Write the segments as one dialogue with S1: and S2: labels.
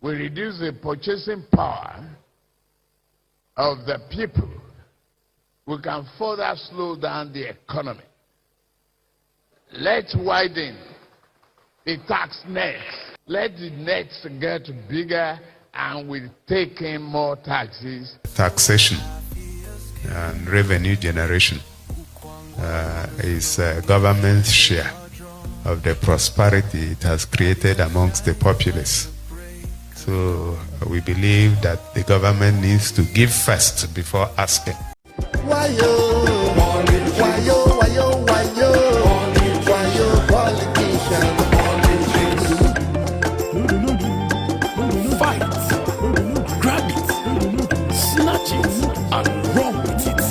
S1: we reduce the purchasing power of the people, we can further slow down the economy. Let's widen the tax net. Let the nets get bigger and we'll take in more taxes.
S2: Taxation and revenue generation is government's share of the prosperity it has created amongst the populace. So we believe that the government needs to give first before asking.
S3: Why yo, politician?
S4: Fight, grab it, snatch it, and run with it.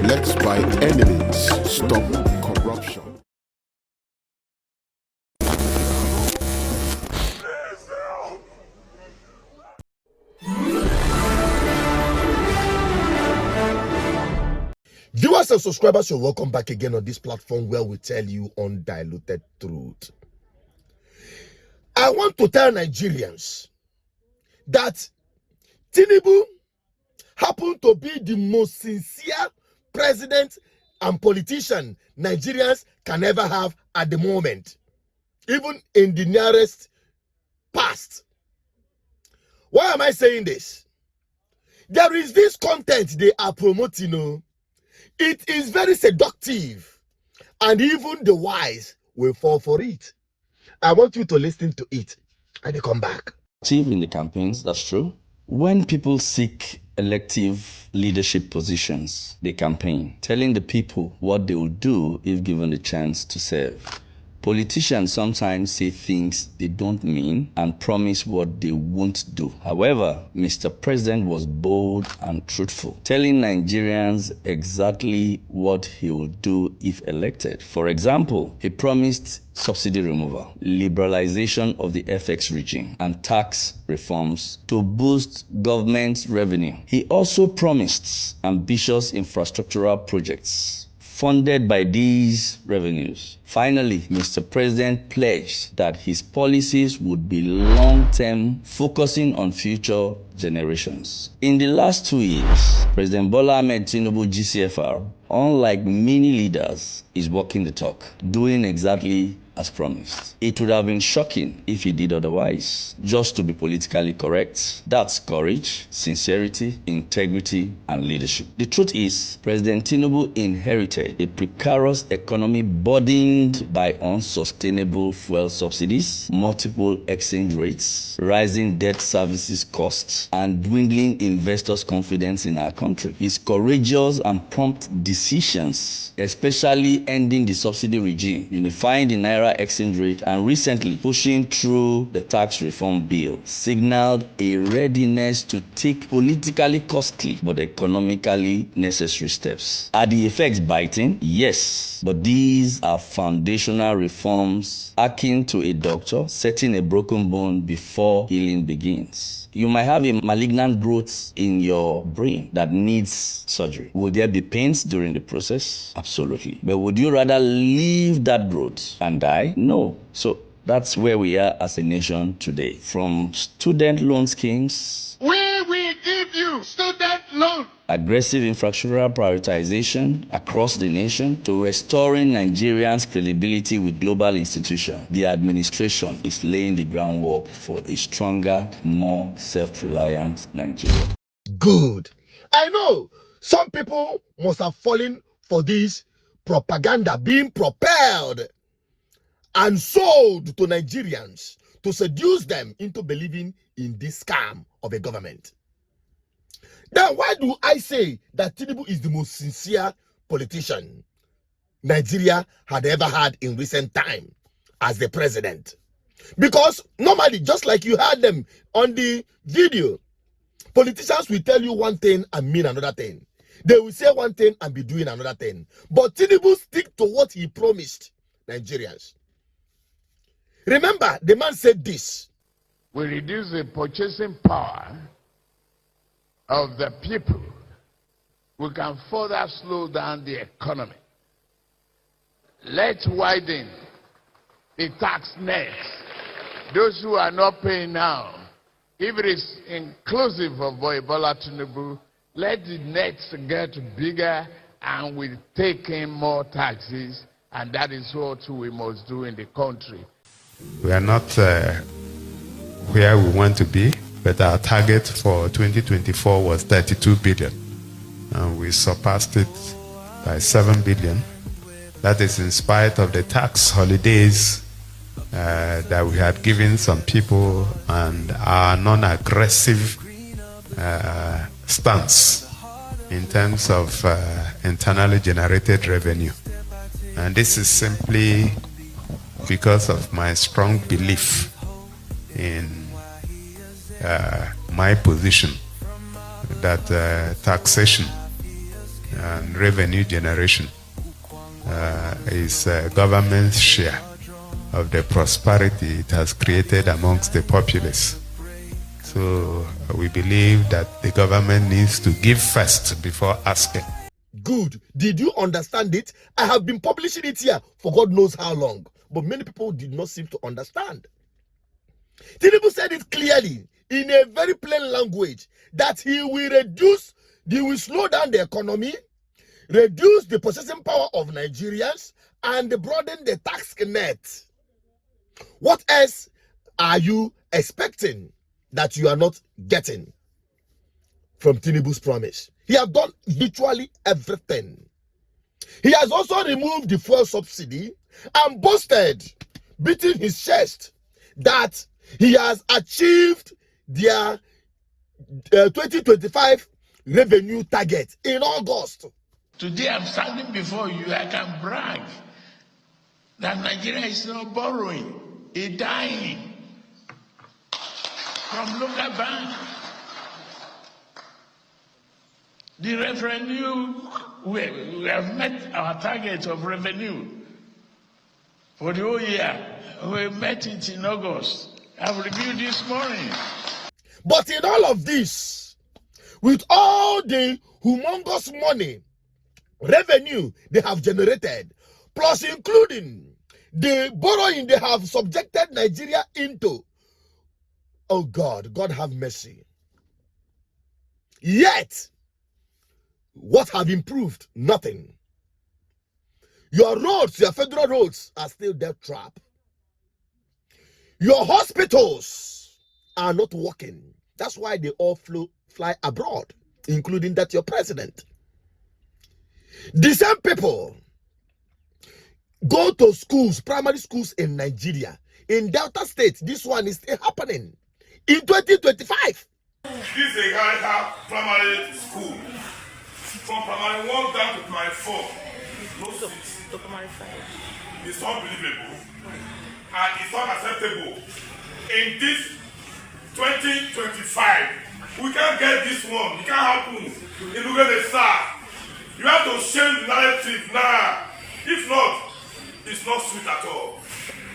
S3: Let's by enemies stop corruption. Viewers and subscribers, you're welcome back again on this platform where we tell you undiluted truth. I want to tell Nigerians that Tinubu happened to be the most sincere president and politician Nigerians can ever have at the moment, even in the nearest past. Why am I saying this? There is this content they are promoting. It is very seductive, and even the wise will fall for it. I want you to listen to it and they come back.
S5: In the campaigns, that's true. When people seek elective leadership positions, they campaign, telling the people what they will do if given the chance to serve. Politicians sometimes say things they don't mean and promise what they won't do. However, Mr. President was bold and truthful, telling Nigerians exactly what he will do if elected. For example, he promised subsidy removal, liberalization of the FX regime, and tax reforms to boost government revenue. He also promised ambitious infrastructural projects funded by these revenues. Finally, Mr. President pledged that his policies would be long-term, focusing on future generations. In the last 2 years, President Bola Ahmed Tinubu GCFR, unlike many leaders, is walking the talk, doing exactly as promised. It would have been shocking if he did otherwise, just to be politically correct. That's courage, sincerity, integrity, and leadership. The truth is, President Tinubu inherited a precarious economy burdened by unsustainable fuel subsidies, multiple exchange rates, rising debt services costs, and dwindling investors' confidence in our country. His courageous and prompt decisions, especially ending the subsidy regime, unifying the Naira exchange rate, and recently pushing through the tax reform bill, signaled a readiness to take politically costly but economically necessary steps. Are the effects biting? Yes, but these are foundational reforms akin to a doctor setting a broken bone before healing begins. You might have a malignant growth in your brain that needs surgery. Will there be pains during the process? Absolutely. But would you rather leave that growth and die? No. So that's where we are as a nation today. From student loan schemes,
S1: We will give you student loan,
S5: aggressive infrastructural prioritization across the nation, to restoring Nigerians' credibility with global institutions, the administration is laying the groundwork for a stronger, more self-reliant Nigeria.
S3: Good. I know some people must have fallen for this propaganda being propelled and sold to Nigerians to seduce them into believing in this scam of a government. Then why do I say that Tinubu is the most sincere politician Nigeria had ever had in recent time as the president? Because normally, just like you heard them on the video, politicians will tell you one thing and mean another thing. They will say one thing and be doing another thing. But Tinubu stick to what he promised Nigerians. Remember, the man said this:
S1: we reduce the purchasing power of the people, we can further slow down the economy. Let's widen the tax net. those who are not paying now, if it is inclusive of Bola Tinubu, let the nets get bigger and we take in more taxes, and that is what we must do in the country.
S2: We are not where we want to be, but our target for 2024 was 32 billion, and we surpassed it by 7 billion. That is in spite of the tax holidays that we had given some people and our non-aggressive stance in terms of internally generated revenue. And this is simply because of my strong belief in my position that taxation and revenue generation is government's share of the prosperity it has created amongst the populace. So we believe that the government needs to give first before asking.
S3: Good. Did you understand it? I have been publishing it here for God knows how long, but many people did not seem to understand. Tinubu said it clearly in a very plain language that he will slow down the economy, reduce the purchasing power of Nigerians, and broaden the tax net. What else are you expecting that you are not getting from Tinubu's promise? He has done literally everything. He has also removed the fuel subsidy and boasted, beating his chest, that he has achieved their 2025 revenue target in August.
S1: Today I'm standing before you, I can brag that Nigeria is not borrowing, it's dying from local bank. The revenue, we have met our target of revenue for the whole year. We met it in August. I've reviewed this morning.
S3: But in all of this, with all the humongous money, revenue they have generated, plus including the borrowing they have subjected Nigeria into, oh God, God have mercy. Yet, what have improved? Nothing. Your roads, your federal roads are still death trap. Your hospitals are not working. That's why they all fly abroad, including that your president. The same people go to schools, primary schools in Nigeria. In Delta State, this one is still happening in 2025.
S6: This is a Ghana primary school. From primary 1 down to primary 4. No seats. It's unbelievable. And it's unacceptable. In this 2025, we can't get this one. It can't happen. In Uganda, you have to change the narrative now. If not, it's not sweet at all.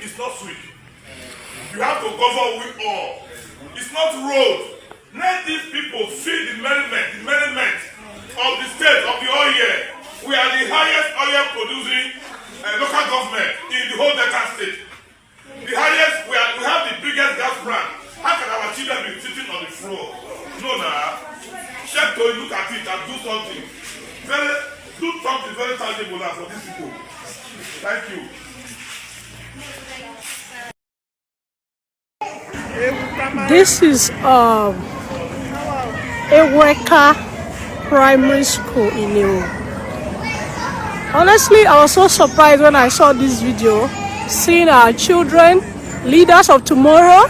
S6: It's not sweet. You have to govern with all. It's not road. Let these people feel the merriment of the state of the oil. We are the highest oil producing local government in the whole Delta State. The highest, we have the biggest gas plant. How can our children be sitting on the floor? No, nah. Check to look at it and do something. Do something very tangible now for these people. Thank you.
S7: This is Eweka Primary School in Ewo. Honestly, I was so surprised when I saw this video, seeing our children, leaders of tomorrow,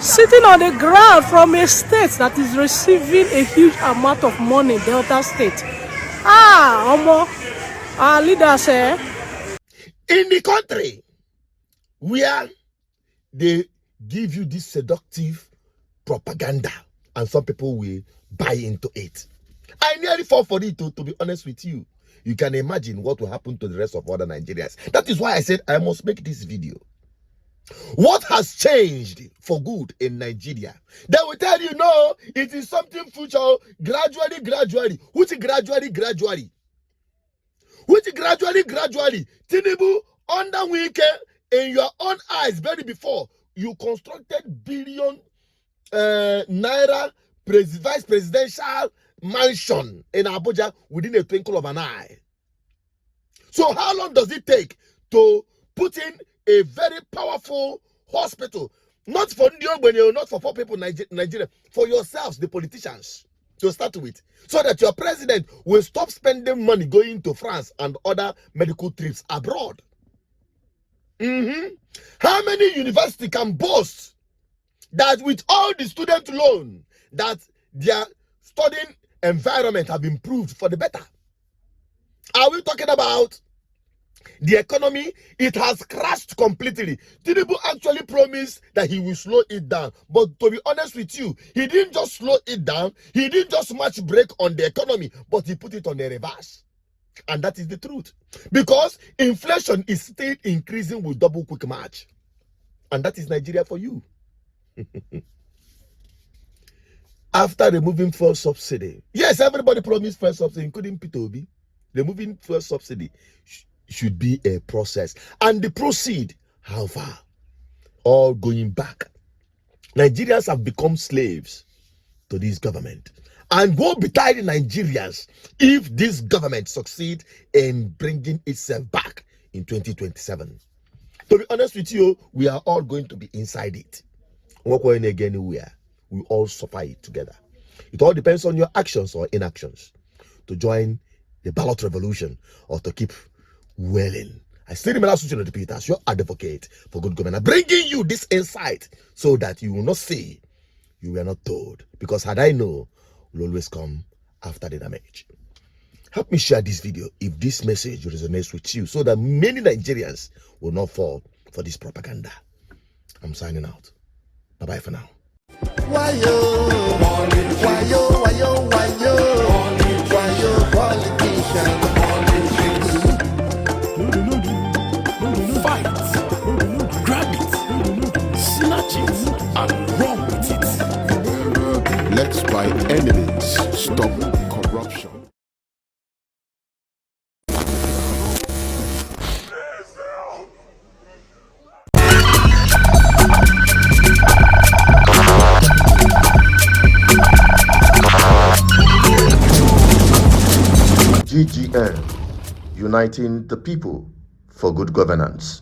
S7: sitting on the ground from a state that is receiving a huge amount of money, Delta State. Our leaders
S3: in the country where they give you this seductive propaganda and some people will buy into it. I nearly fall for it, to be honest with you. You can imagine what will happen to the rest of other Nigerians. That is why I said I must make this video. What has changed for good in Nigeria? They will tell you, no, it is something future, gradually. Which gradually? Tinubu, under weekend, in your own eyes, very before, you constructed billion Naira vice presidential mansion in Abuja within a twinkle of an eye. So how long does it take to put in a very powerful hospital? Not for Ndiobwenyo, not for poor people in Nigeria, for yourselves, the politicians, to start with, so that your president will stop spending money going to France and other medical trips abroad. How many universities can boast that with all the student loan, that their studying environment have improved for the better? Are we talking about the economy? It has crashed completely. Tinubu actually promised that he will slow it down. But to be honest with you, he didn't just slow it down. He didn't just match break on the economy, but he put it on the reverse. And that is the truth. Because inflation is still increasing with double quick march. And that is Nigeria for you. After removing fuel subsidy. Yes, everybody promised fuel subsidy, including P2B. Removing fuel subsidy should be a process. And the proceed, how far? All going back. Nigerians have become slaves to this government. And woe betide the Nigerians if this government succeed in bringing itself back in 2027. To be honest with you, we are all going to be inside it. We're not going anywhere. We all suffer it together. It all depends on your actions or inactions to join the ballot revolution or to keep wailing. I still remember Susan Peters, your advocate for good governance, bringing you this insight so that you will not say you were not told. Because had I know, will always come after the damage. Help me share this video if this message resonates with you so that many Nigerians will not fall for this propaganda. I'm signing out. Bye-bye for now.
S4: Fight, grab it, snatch it, and run with it.
S8: Let's by enemies stop corruption.
S3: GGN, uniting the people for good governance.